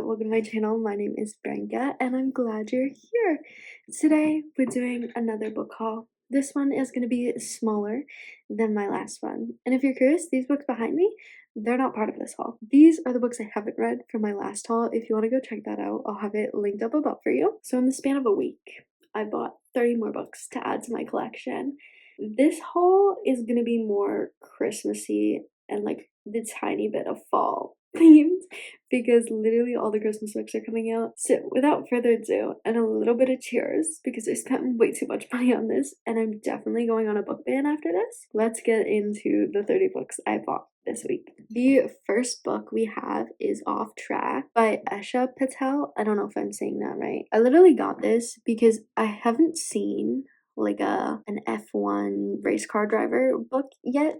welcome to my channel. My name is Franka and I'm glad you're here. Today we're doing another book haul. This one is going to be smaller than my last one. And if you're curious, these books behind me, they're not part of this haul. These are the books I haven't read from my last haul. If you want to go check that out, I'll have it linked up above for you. So in the span of a week, I bought 30 more books to add to my collection. This haul is going to be more Christmassy and like the tiny bit of fall themed because literally all the Christmas books are coming out. So without further ado, and a little bit of cheers because I spent way too much money on this and I'm definitely going on a book ban after this, let's get into the 30 books I bought this week. The first book we have is Off Track by Esha Patel. I don't know if I'm saying that right. I literally got this because I haven't seen like an F1 race car driver book yet.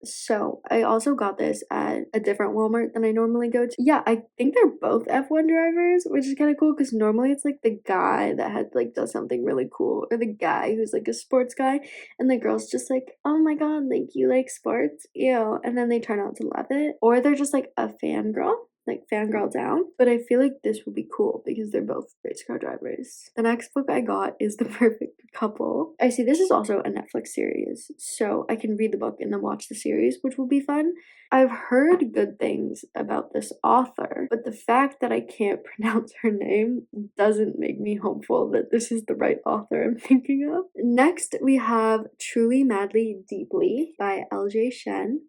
So I also got this at a different Walmart than I normally go to. Yeah, I think they're both F1 drivers, which is kind of cool because normally it's like the guy that does something really cool, or the guy who's like a sports guy, and the girl's just like, oh my god, like you like sports, ew, and then they turn out to love it, or they're just like a fangirl. Like fangirl down, but I feel like this will be cool because they're both race car drivers. The next book I got is The Perfect Couple. I see this is also a Netflix series, so I can read the book and then watch the series, which will be fun. I've heard good things about this author, but the fact that I can't pronounce her name doesn't make me hopeful that this is the right author I'm thinking of. Next, we have Truly Madly Deeply by LJ Shen,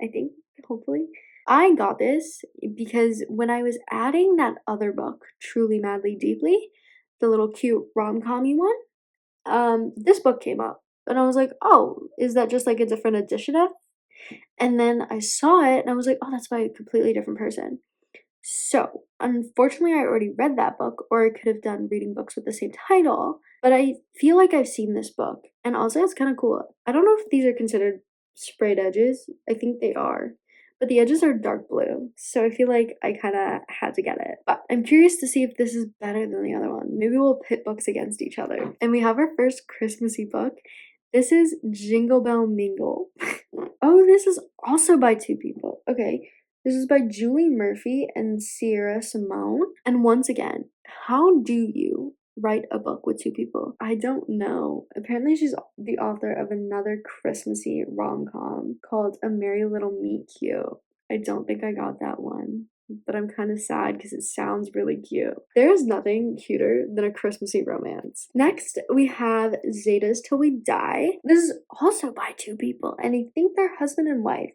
I think, hopefully. I got this because when I was adding that other book, Truly Madly Deeply, the little cute rom-com-y one, this book came up. And I was like, oh, is that just like a different edition of? And then I saw it and I was like, oh, that's by a completely different person. So, unfortunately, I already read that book, or I could have done reading books with the same title, but I feel like I've seen this book. And also, it's kind of cool. I don't know if these are considered sprayed edges. I think they are. But the edges are dark blue, so I feel like I kind of had to get it. But I'm curious to see if this is better than the other one. Maybe we'll pit books against each other. And we have our first Christmassy book. This is Jingle Bell Mingle. Oh, this is also by two people. Okay, this is by Julie Murphy and Sierra Simone. And once again, how do you write a book with two people? I don't know. Apparently she's the author of another Christmassy rom-com called A Merry Little Meet Cute. I don't think I got that one, but I'm kind of sad because it sounds really cute. There is nothing cuter than a Christmassy romance. Next, we have Zetas Till We Die. This is also by two people, and I think they're husband and wife.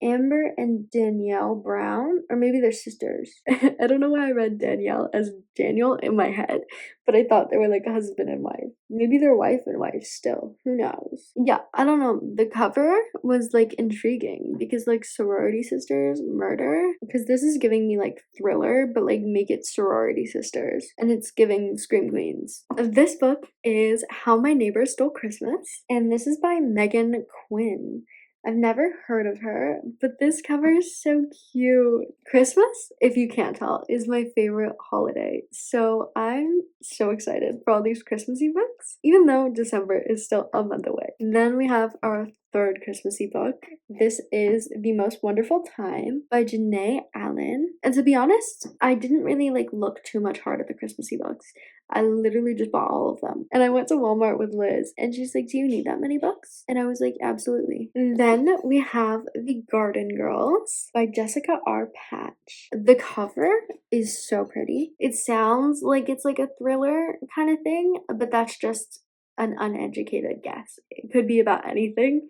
Amber and Danielle Brown, or maybe they're sisters. I don't know why I read Danielle as Daniel in my head, but I thought they were like a husband and wife. Maybe they're wife and wife still. Who knows? Yeah, I don't know. The cover was like intriguing because like sorority sisters murder, because this is giving me like thriller, but like make it sorority sisters, and it's giving Scream Queens. This book is How My Neighbor Stole Christmas, and this is by Meghan Quinn. I've never heard of her, but this cover is so cute. Christmas, if you can't tell, is my favorite holiday, so I'm so excited for all these Christmassy books, even though December is still a month away. And then we have our third Christmassy book. This is The Most Wonderful Time by Janae Allen. And to be honest, I didn't really like look too much hard at the Christmassy books. I literally just bought all of them. And I went to Walmart with Liz and she's like, do you need that many books? And I was like, absolutely. And then we have The Garden Girls by Jessica R. Patch. The cover is so pretty. It sounds like it's like a thriller kind of thing, but that's just an uneducated guess. It could be about anything.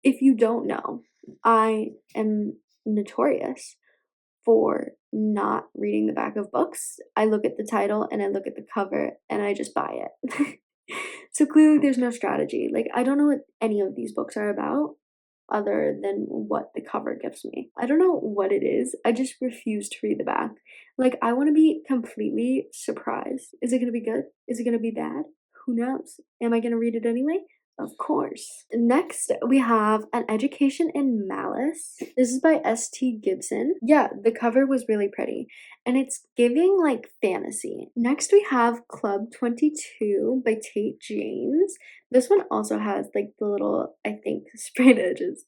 If you don't know, I am notorious for not reading the back of books. I look at the title and I look at the cover and I just buy it. So clearly there's no strategy. Like, I don't know what any of these books are about other than what the cover gives me. I don't know what it is. I just refuse to read the back. Like, I want to be completely surprised. Is it going to be good? Is it going to be bad? Who knows? Am I going to read it anyway? Of course. Next, we have An Education in Malice. This is by S.T. Gibson. Yeah, the cover was really pretty, and it's giving like fantasy. Next, we have Club 22 by Tate James. This one also has like the little, I think, sprayed edges.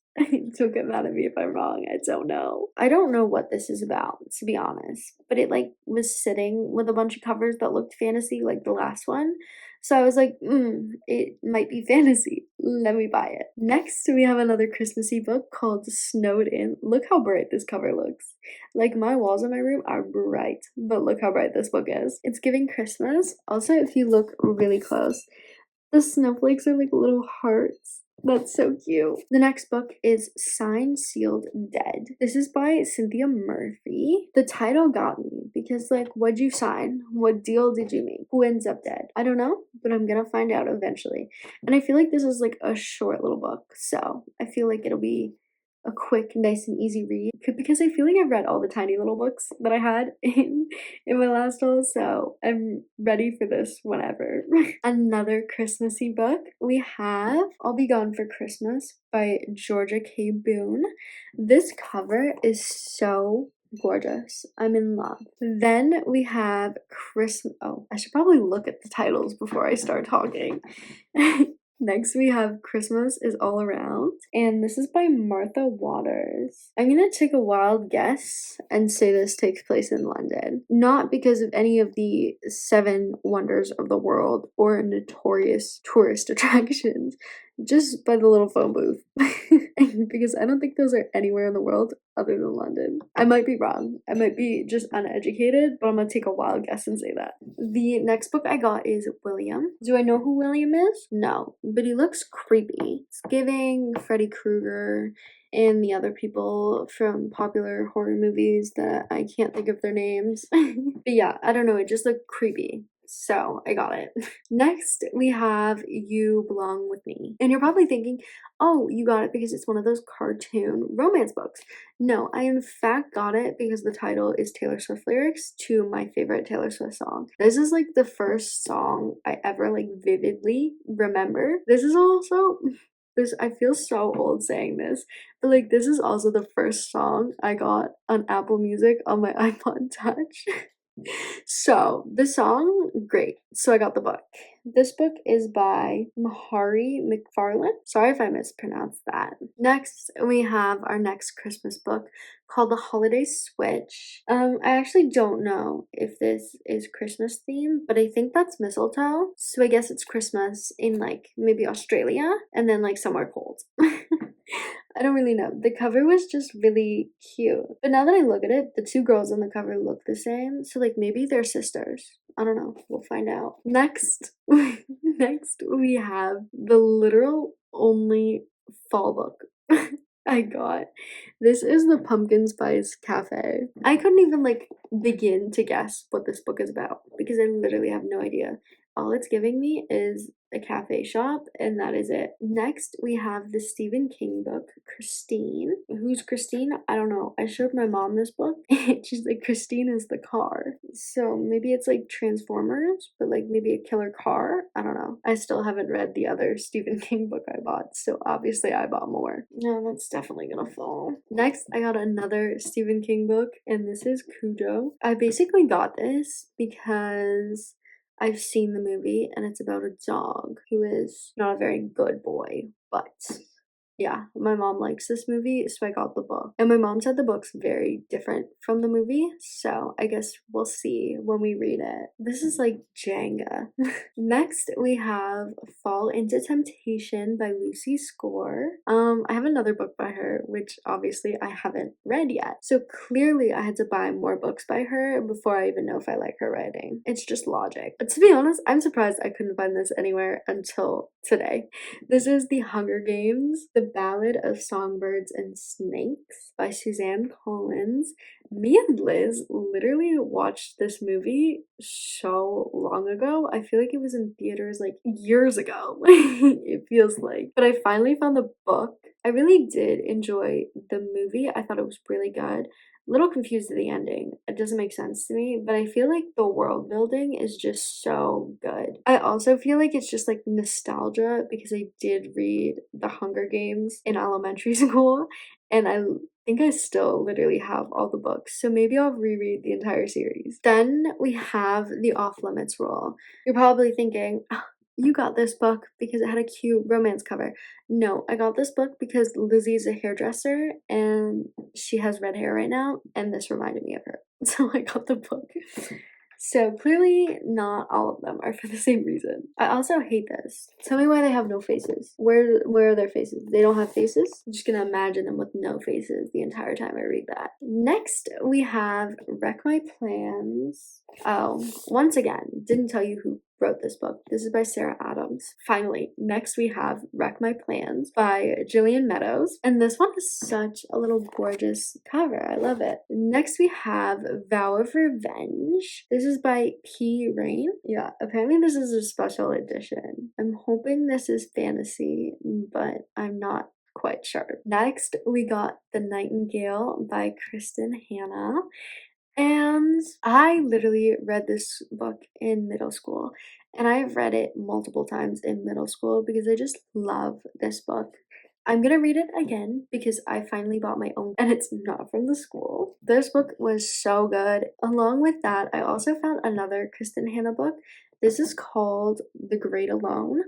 Don't get mad at me if I'm wrong. I don't know. I don't know what this is about, to be honest, but it like was sitting with a bunch of covers that looked fantasy like the last one. So I was like, it might be fantasy. Let me buy it. Next, we have another Christmassy book called Snowed In. Look how bright this cover looks. Like, my walls in my room are bright, but look how bright this book is. It's giving Christmas. Also, if you look really close, the snowflakes are like little hearts. That's so cute. The next book is Signed, Sealed, Dead. This is by Cynthia Murphy. The title got me because, like, what'd you sign? What deal did you make? Who ends up dead? I don't know, but I'm gonna find out eventually. And I feel like this is like a short little book, so I feel like it'll be a quick, nice, and easy read because I feel like I've read all the tiny little books that I had in my last haul, so I'm ready for this whenever. Another Christmassy book we have I'll Be Gone for Christmas by Georgia K. Boone. This cover is so gorgeous. I'm in love. Then we have Christmas. Oh, I should probably look at the titles before I start talking. Next, we have Christmas is All Around, and this is by Martha Waters. I'm gonna take a wild guess and say this takes place in London. Not because of any of the 7 wonders of the world or notorious tourist attractions, just by the little phone booth. Because I don't think those are anywhere in the world other than London. I might be wrong. I might be just uneducated, but I'm gonna take a wild guess and say that. The next book I got is William. Do I know who William is? No, but he looks creepy. It's giving Freddy Krueger and the other people from popular horror movies that I can't think of their names. But yeah, I don't know, it just looked creepy. So I got it. Next, we have You Belong With Me. And you're probably thinking, oh, you got it because it's one of those cartoon romance books. No, I in fact got it because the title is Taylor Swift lyrics to my favorite Taylor Swift song. This is like the first song I ever like vividly remember. This is also I feel so old saying this, but like this is also the first song I got on Apple Music on my iPod Touch. So the song, great. So I got the book. This book is by Mhairi McFarlane. Sorry if I mispronounced that. Next, we have our next Christmas book called The Holiday Switch. I actually don't know if this is Christmas themed, but I think that's mistletoe. So I guess it's Christmas in like maybe Australia and then like somewhere cold. I don't really know. The cover was just really cute. But now that I look at it, the 2 girls on the cover look the same. So like maybe they're sisters. I don't know. We'll find out. Next, we have the literal only fall book I got. This is the Pumpkin Spice Cafe. I couldn't even like begin to guess what this book is about because I literally have no idea. All it's giving me is a cafe shop, and that is it. Next, we have the Stephen King book, Christine. Who's Christine? I don't know. I showed my mom this book, and she's like, Christine is the car. So maybe it's like Transformers, but like maybe a killer car? I don't know. I still haven't read the other Stephen King book I bought, so obviously I bought more. No, that's definitely gonna fall. Next, I got another Stephen King book, and this is Cujo. I basically got this because I've seen the movie and it's about a dog who is not a very good boy, but yeah, my mom likes this movie, so I got the book. And my mom said the book's very different from the movie, so I guess we'll see when we read it. This is like Jenga. Next, we have Fall into Temptation by Lucy Score. I have another book by her, which obviously I haven't read yet. So clearly I had to buy more books by her before I even know if I like her writing. It's just logic. But to be honest, I'm surprised I couldn't find this anywhere until today. This is The Hunger Games, The Ballad of Songbirds and Snakes by Suzanne Collins. Me and Liz literally watched this movie so long ago. I feel like it was in theaters like years ago. It feels like. But I finally found the book. I really did enjoy the movie. I thought it was really good. A little confused at the ending. It doesn't make sense to me, but I feel like the world building is just so good. I also feel like it's just like nostalgia because I did read The Hunger Games in elementary school, and I think I still literally have all the books, so maybe I'll reread the entire series. Then we have The Off Limits rule. You're probably thinking, "Oh, you got this book because it had a cute romance cover." No, I got this book because Lizzie's a hairdresser and she has red hair right now, and this reminded me of her. So I got the book. So clearly not all of them are for the same reason. I also hate this. Tell me why they have no faces. Where are their faces? They don't have faces? I'm just gonna imagine them with no faces the entire time I read that. Next, we have Wreck My Plans. Oh, once again, didn't tell you who wrote this book. This is by Sarah Adams. Finally, next we have Wreck My Plans by Jillian Meadows. And this one is such a little gorgeous cover. I love it. Next we have Vow of Revenge. This is by P. Rain. Yeah, apparently this is a special edition. I'm hoping this is fantasy, but I'm not quite sure. Next, we got The Nightingale by Kristin Hannah. And I literally read this book in middle school, and I've read it multiple times in middle school because I just love this book. I'm gonna read it again because I finally bought my own, and it's not from the school. This book was so good. Along with that, I also found another Kristin Hannah book. This is called The Great Alone.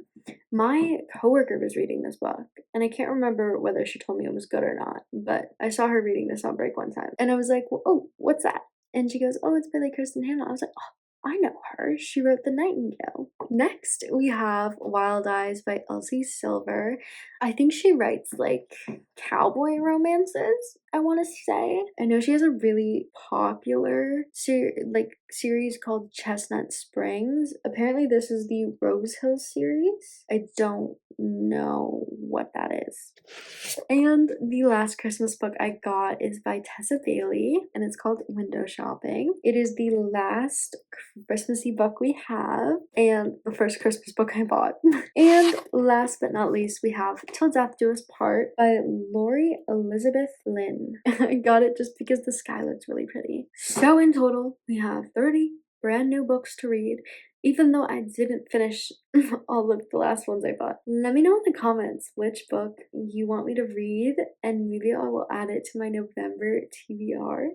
My coworker was reading this book, and I can't remember whether she told me it was good or not, but I saw her reading this on break one time, and I was like, well, oh, what's that? And she goes, oh, it's by like Kristin Hannah. I was like, oh, I know her. She wrote The Nightingale. Next, we have Wild Eyes by Elsie Silver. I think she writes like cowboy romances, I want to say. I know she has a really popular series called Chestnut Springs. Apparently this is the Rose Hill series. I don't know what that is. And the last Christmas book I got is by Tessa Bailey, and it's called Window Shopping. It is the last Christmassy book we have, and the first Christmas book I bought. And last but not least, we have Till Death Do Us Part by Laurie Elizabeth Flynn. I got it just because the sky looks really pretty. So in total, we have 30 brand new books to read, even though I didn't finish all of the last ones I bought. Let me know in the comments which book you want me to read, and maybe I will add it to my November TBR.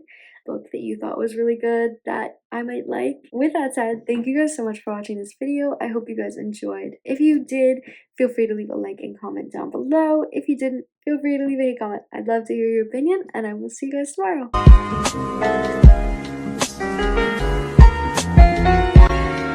Book that you thought was really good that I might like. With that said, thank you guys so much for watching this video. I hope you guys enjoyed. If you did, feel free to leave a like and comment down below. If you didn't, feel free to leave a comment. I'd love to hear your opinion, and I will see you guys tomorrow.